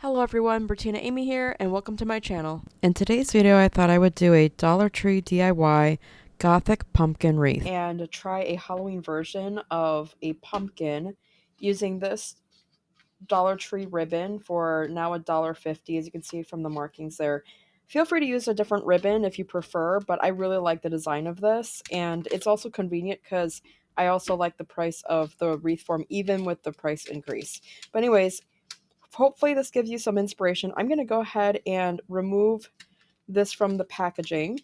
Hello everyone, Bertina Amy here, and welcome to my channel. In today's video, I thought I would do a Dollar Tree DIY Gothic pumpkin wreath. And try a Halloween version of a pumpkin using this Dollar Tree ribbon for now $1.50, as you can see from the markings there. Feel free to use a different ribbon if you prefer, but I really like the design of this, and it's also convenient because I also like the price of the wreath form, even with the price increase. But anyways, hopefully this gives you some inspiration. I'm going to go ahead and remove this from the packaging.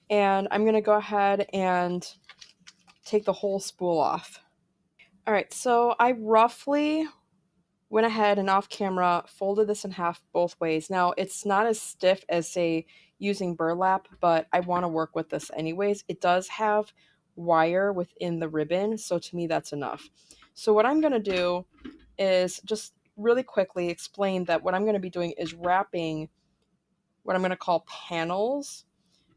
And I'm going to go ahead and take the whole spool off. All right, so I roughly went ahead and off camera folded this in half both ways. Now, it's not as stiff as, say, using burlap, but I want to work with this anyways. It does have wire within the ribbon, so to me that's enough. So what I'm going to do is just really quickly explain that what I'm going to be doing is wrapping what I'm going to call panels.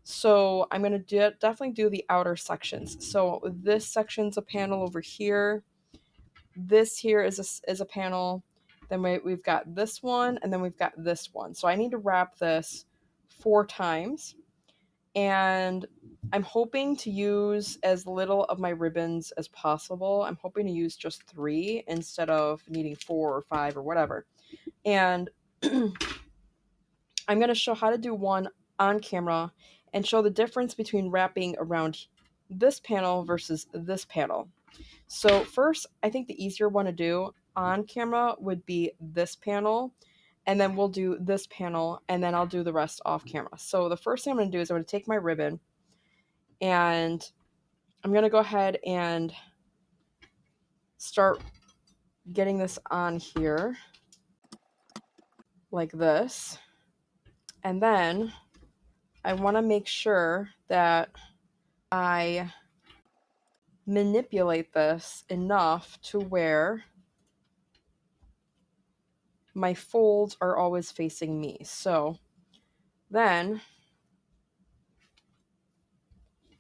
So I'm going to definitely do the outer sections. So this section's a panel over here. This here is a panel. Then we've got this one, and then we've got this one. So I need to wrap this 4 times. And I'm hoping to use as little of my ribbons as possible. I'm hoping to use just 3 instead of needing 4 or 5 or whatever. And I'm going to show how to do one on camera and show the difference between wrapping around this panel versus this panel. So first, I think the easier one to do on camera would be this panel, and then we'll do this panel, and then I'll do the rest off camera. So the first thing I'm going to do is I'm going to take my ribbon, and I'm going to go ahead and start getting this on here like this. And then I want to make sure that I manipulate this enough to where my folds are always facing me. So then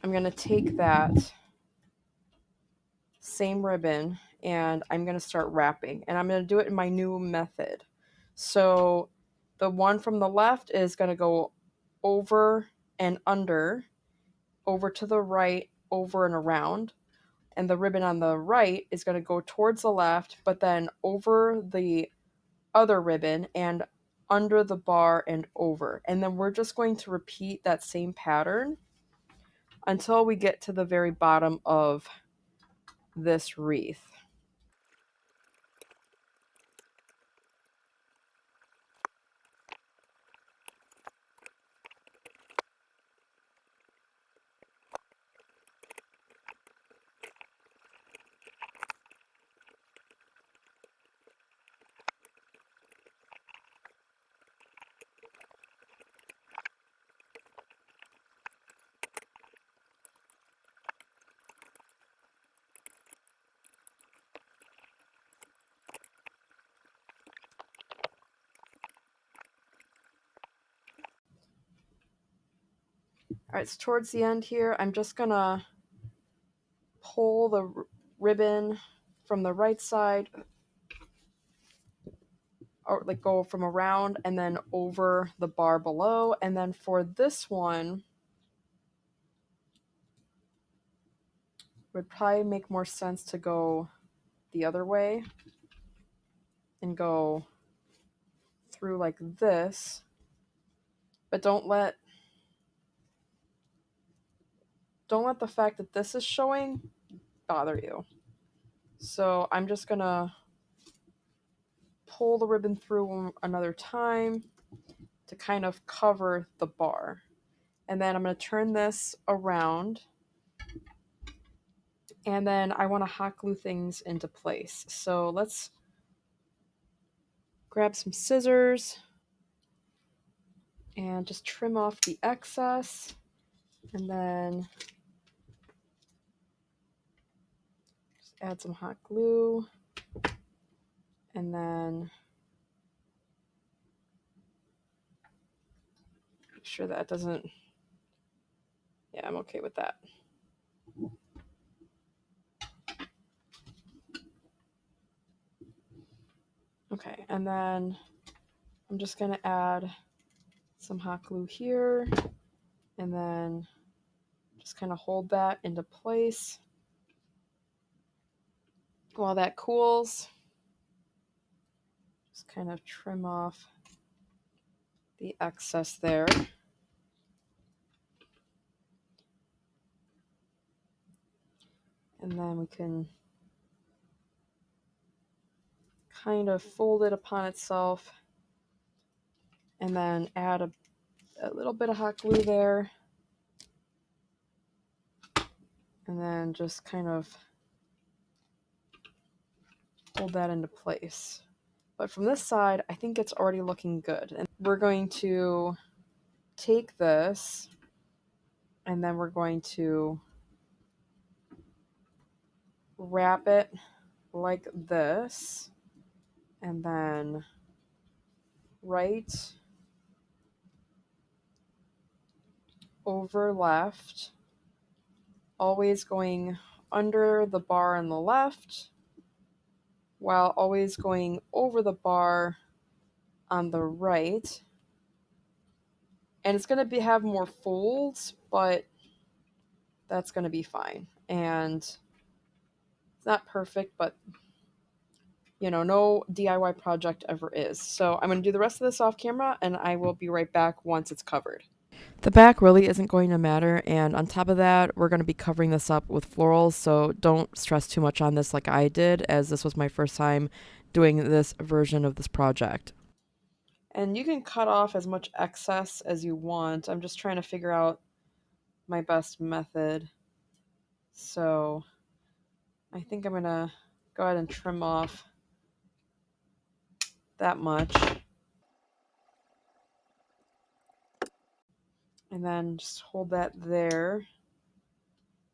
I'm going to take that same ribbon and I'm going to start wrapping, and I'm going to do it in my new method. So the one from the left is going to go over and under, over to the right, over and around. And the ribbon on the right is going to go towards the left, but then over the other ribbon and under the bar and over. And then we're just going to repeat that same pattern until we get to the very bottom of this wreath. All right, so towards the end here, I'm just gonna pull the ribbon from the right side, or like go from around and then over the bar below. And then for this one, would probably make more sense to go the other way and go through like this, but don't let the fact that this is showing bother you. So I'm just gonna pull the ribbon through another time to kind of cover the bar. And then I'm going to turn this around, and then I want to hot glue things into place. So let's grab some scissors and just trim off the excess, and then just add some hot glue, and then make sure that doesn't, yeah, I'm okay with that. Okay, and then I'm just going to add some hot glue here, and then just kind of hold that into place while that cools. Just kind of trim off the excess there. And then we can kind of fold it upon itself and then add a little bit of hot glue there. And then just kind of hold that into place. But from this side, I think it's already looking good. And we're going to take this and then we're going to wrap it like this, and then right over left, always going under the bar on the left while always going over the bar on the right. And it's going to have more folds, but that's going to be fine. And it's not perfect, but you know, no DIY project ever is. So I'm going to do the rest of this off camera, and I will be right back once it's covered. The back really isn't going to matter, and on top of that, we're going to be covering this up with florals, so don't stress too much on this like I did, as this was my first time doing this version of this project. And you can cut off as much excess as you want. I'm just trying to figure out my best method. So I think I'm going to go ahead and trim off that much. And then just hold that there.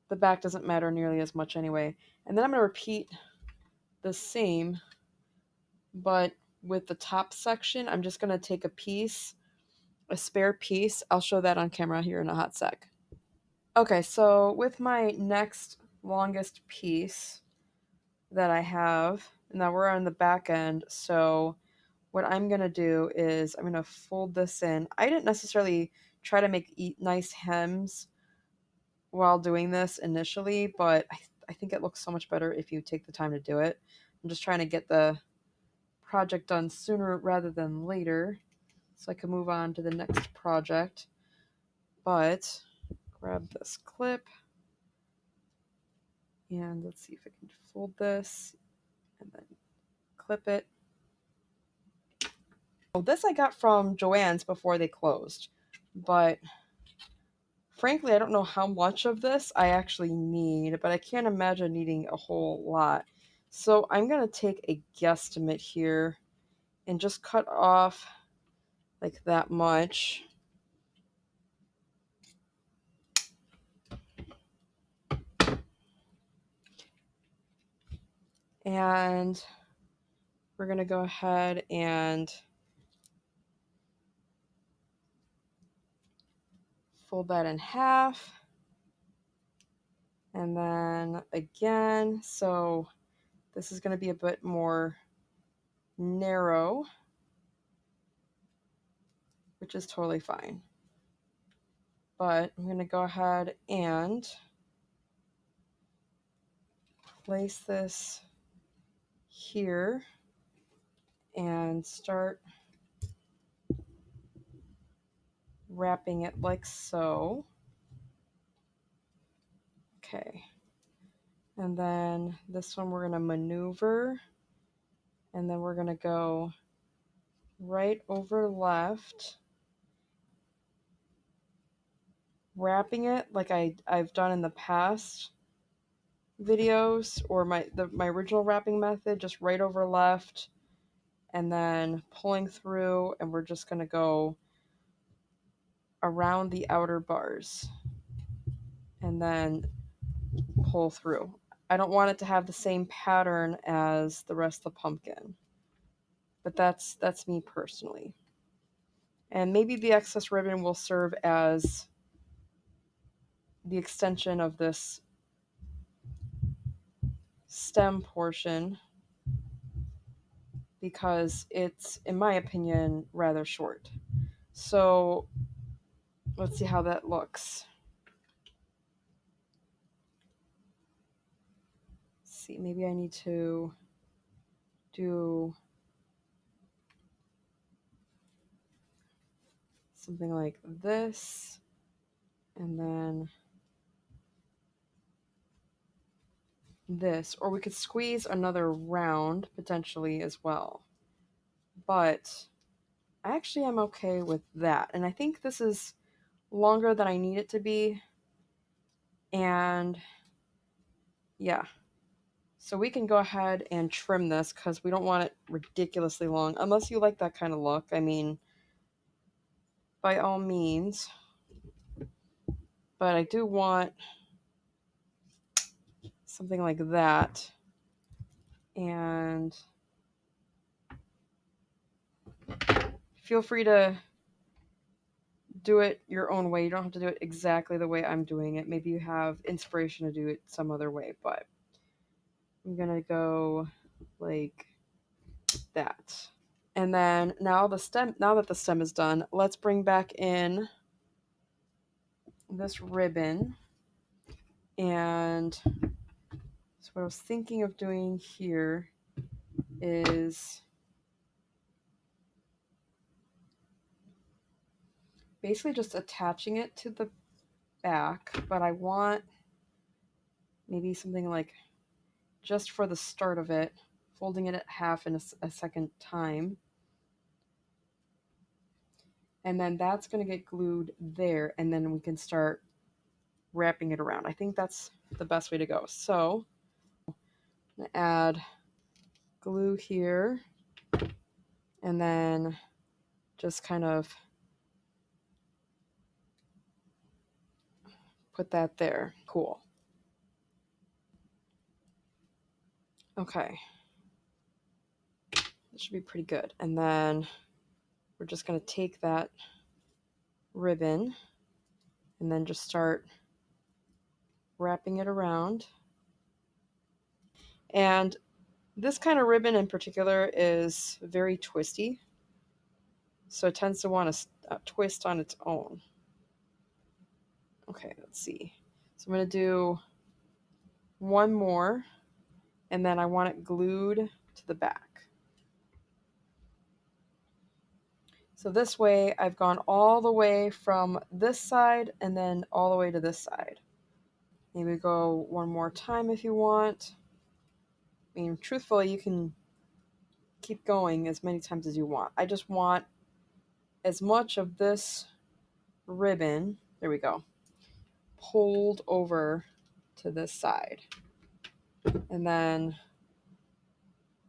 The back doesn't matter nearly as much anyway. And then I'm going to repeat the same, but with the top section, I'm just going to take a spare piece. I'll show that on camera here in a hot sec. Okay, so with my next longest piece that I have, now we're on the back end, so what I'm going to do is I'm going to fold this in. I didn't necessarily try to make nice hems while doing this initially, but I think it looks so much better if you take the time to do it. I'm just trying to get the project done sooner rather than later so I can move on to the next project. But grab this clip and let's see if I can fold this and then clip it. Oh, this I got from Joann's before they closed, but frankly, I don't know how much of this I actually need, but I can't imagine needing a whole lot. So I'm going to take a guesstimate here and just cut off like that much. And we're going to go ahead and fold that in half. And then again, so this is going to be a bit more narrow, which is totally fine. But I'm going to go ahead and place this here and start wrapping it like so. Okay. And then this one we're going to maneuver, and then we're going to go right over left, wrapping it like I've done in the past videos, or my original wrapping method, just right over left, and then pulling through, and we're just going to go around the outer bars and then pull through. I don't want it to have the same pattern as the rest of the pumpkin, but that's me personally. And maybe the excess ribbon will serve as the extension of this stem portion, because it's, in my opinion, rather short. So let's see how that looks. Let's see, maybe I need to do something like this, and then this, or we could squeeze another round potentially as well. But I actually am okay with that. And I think this is longer than I need it to be. And yeah, so we can go ahead and trim this because we don't want it ridiculously long, unless you like that kind of look. I mean, by all means. But I do want something like that. And feel free to do it your own way. You don't have to do it exactly the way I'm doing it. Maybe you have inspiration to do it some other way, but I'm gonna go like that. And then now that the stem is done, let's bring back in this ribbon. And so what I was thinking of doing here is basically just attaching it to the back, but I want maybe something like just for the start of it, folding it at half in a second time. And then that's going to get glued there, and then we can start wrapping it around. I think that's the best way to go. So I'm going to add glue here, and then just kind of put that there. Cool. Okay. That should be pretty good. And then we're just going to take that ribbon and then just start wrapping it around. And this kind of ribbon in particular is very twisty, so it tends to want to twist on its own. Okay, let's see. So I'm going to do one more, and then I want it glued to the back. So this way I've gone all the way from this side and then all the way to this side. Maybe go one more time if you want. I mean, truthfully, you can keep going as many times as you want. I just want as much of this ribbon, there we go, pulled over to this side. And then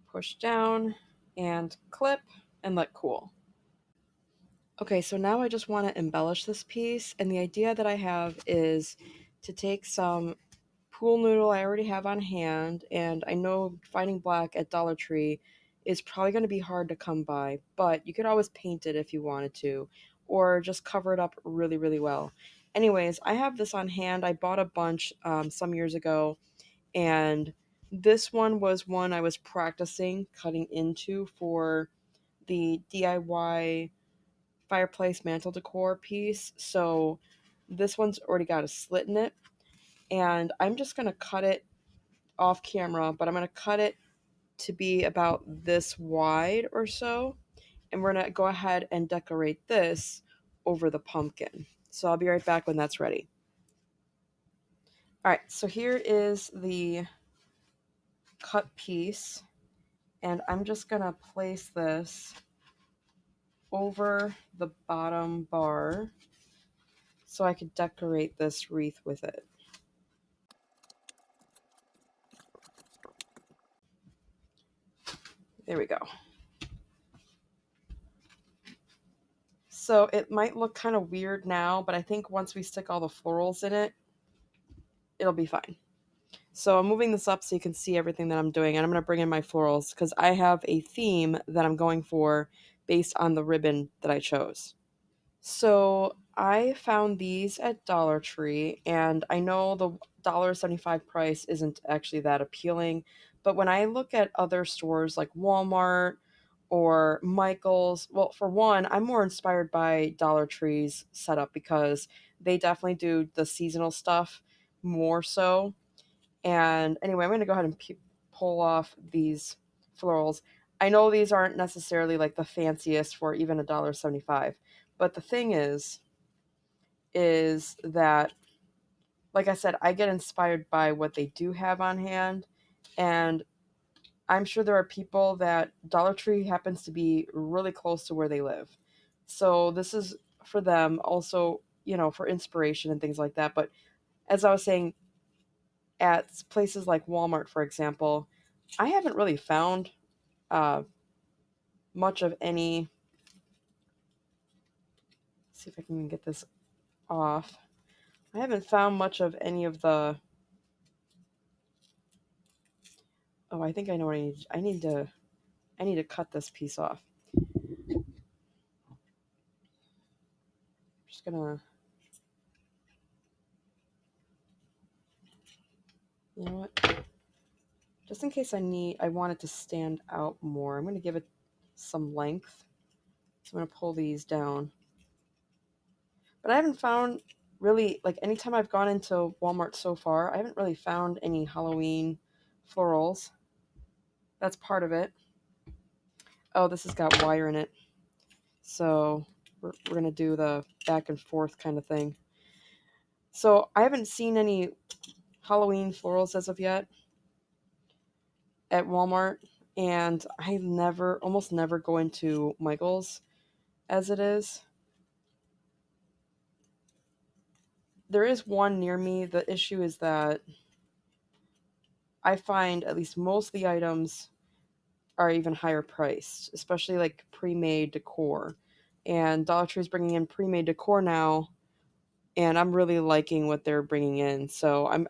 push down and clip and let cool. Okay, so now I just want to embellish this piece, and the idea that I have is to take some pool noodle I already have on hand, and I know finding black at Dollar Tree is probably going to be hard to come by, but you could always paint it if you wanted to, or just cover it up really, really well. Anyways, I have this on hand. I bought a bunch some years ago, and this one was one I was practicing cutting into for the DIY fireplace mantle decor piece. So this one's already got a slit in it, and I'm just going to cut it off camera, but I'm going to cut it to be about this wide or so, and we're going to go ahead and decorate this over the pumpkin. So I'll be right back when that's ready. All right, so here is the cut piece, and I'm just going to place this over the bottom bar so I could decorate this wreath with it. There we go. So it might look kind of weird now, but I think once we stick all the florals in it, it'll be fine. So I'm moving this up so you can see everything that I'm doing, and I'm going to bring in my florals because I have a theme that I'm going for based on the ribbon that I chose. So I found these at Dollar Tree, and I know the $1.75 price isn't actually that appealing, but when I look at other stores like Walmart or Michael's. Well, for one, I'm more inspired by Dollar Tree's setup because they definitely do the seasonal stuff more so. And anyway, I'm going to go ahead and pull off these florals. I know these aren't necessarily like the fanciest for even $1.75, but the thing is that, like I said, I get inspired by what they do have on hand, and I'm sure there are people that Dollar Tree happens to be really close to where they live. So this is for them also, for inspiration and things like that. But as I was saying, at places like Walmart, for example, I haven't really found uh, much of any. See if I can get this off. I haven't found much of any of the. Oh, I think I know what I need. I need to cut this piece off. I'm just gonna. You know what? Just in case I want it to stand out more, I'm gonna give it some length. So I'm gonna pull these down. But I haven't found really, like, anytime I've gone into Walmart so far, I haven't really found any Halloween florals. That's part of it. Oh, this has got wire in it. So we're going to do the back and forth kind of thing. So I haven't seen any Halloween florals as of yet at Walmart. And I almost never go into Michael's as it is. There is one near me. The issue is that I find at least most of the items are even higher priced, especially like pre-made decor. And Dollar Tree is bringing in pre-made decor now, and I'm really liking what they're bringing in. So I'm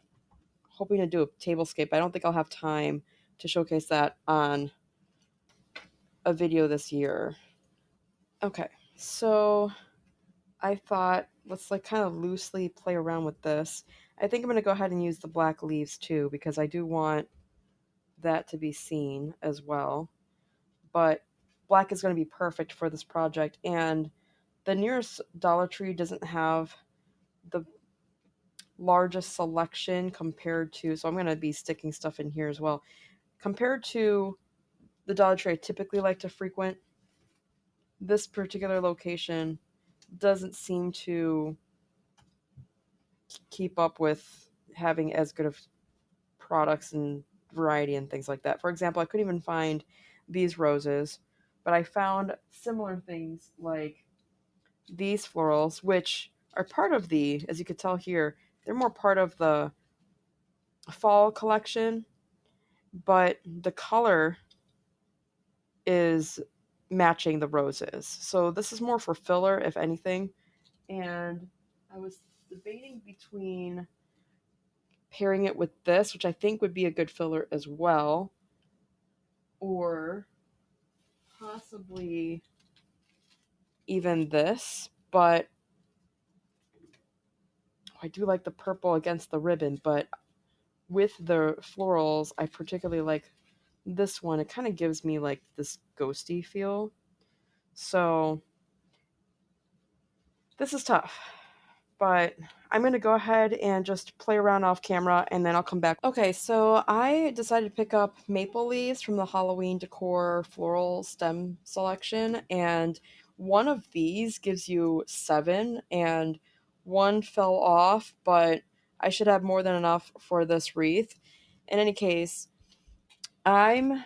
hoping to do a tablescape. I don't think I'll have time to showcase that on a video this year. Okay, so I thought let's like kind of loosely play around with this. I think I'm going to go ahead and use the black leaves too because I do want that to be seen as well. But black is going to be perfect for this project, and the nearest Dollar Tree doesn't have the largest selection compared to, so I'm going to be sticking stuff in here as well. Compared to the Dollar Tree I typically like to frequent, this particular location doesn't seem to keep up with having as good of products and variety and things like that. For example, I couldn't even find these roses, but I found similar things like these florals, which are part of as you could tell here, they're more part of the fall collection, but the color is matching the roses. So this is more for filler, if anything. And I was debating between pairing it with this, which I think would be a good filler as well, or possibly even this, but I do like the purple against the ribbon, but with the florals, I particularly like this one. It kind of gives me like this ghosty feel. So this is tough, but I'm going to go ahead and just play around off camera and then I'll come back. Okay, so I decided to pick up maple leaves from the Halloween decor floral stem selection, and one of these gives you 7 and one fell off, but I should have more than enough for this wreath. In any case, I'm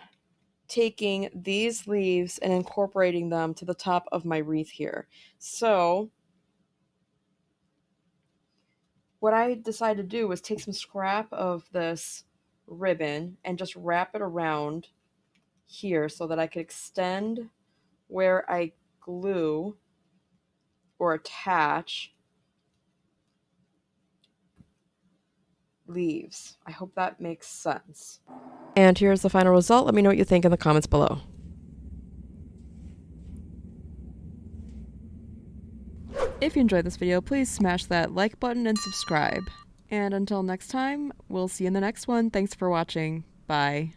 taking these leaves and incorporating them to the top of my wreath here. So what I decided to do was take some scrap of this ribbon and just wrap it around here so that I could extend where I glue or attach leaves. I hope that makes sense. And here's the final result. Let me know what you think in the comments below. If you enjoyed this video, please smash that like button and subscribe. And until next time, we'll see you in the next one. Thanks for watching. Bye.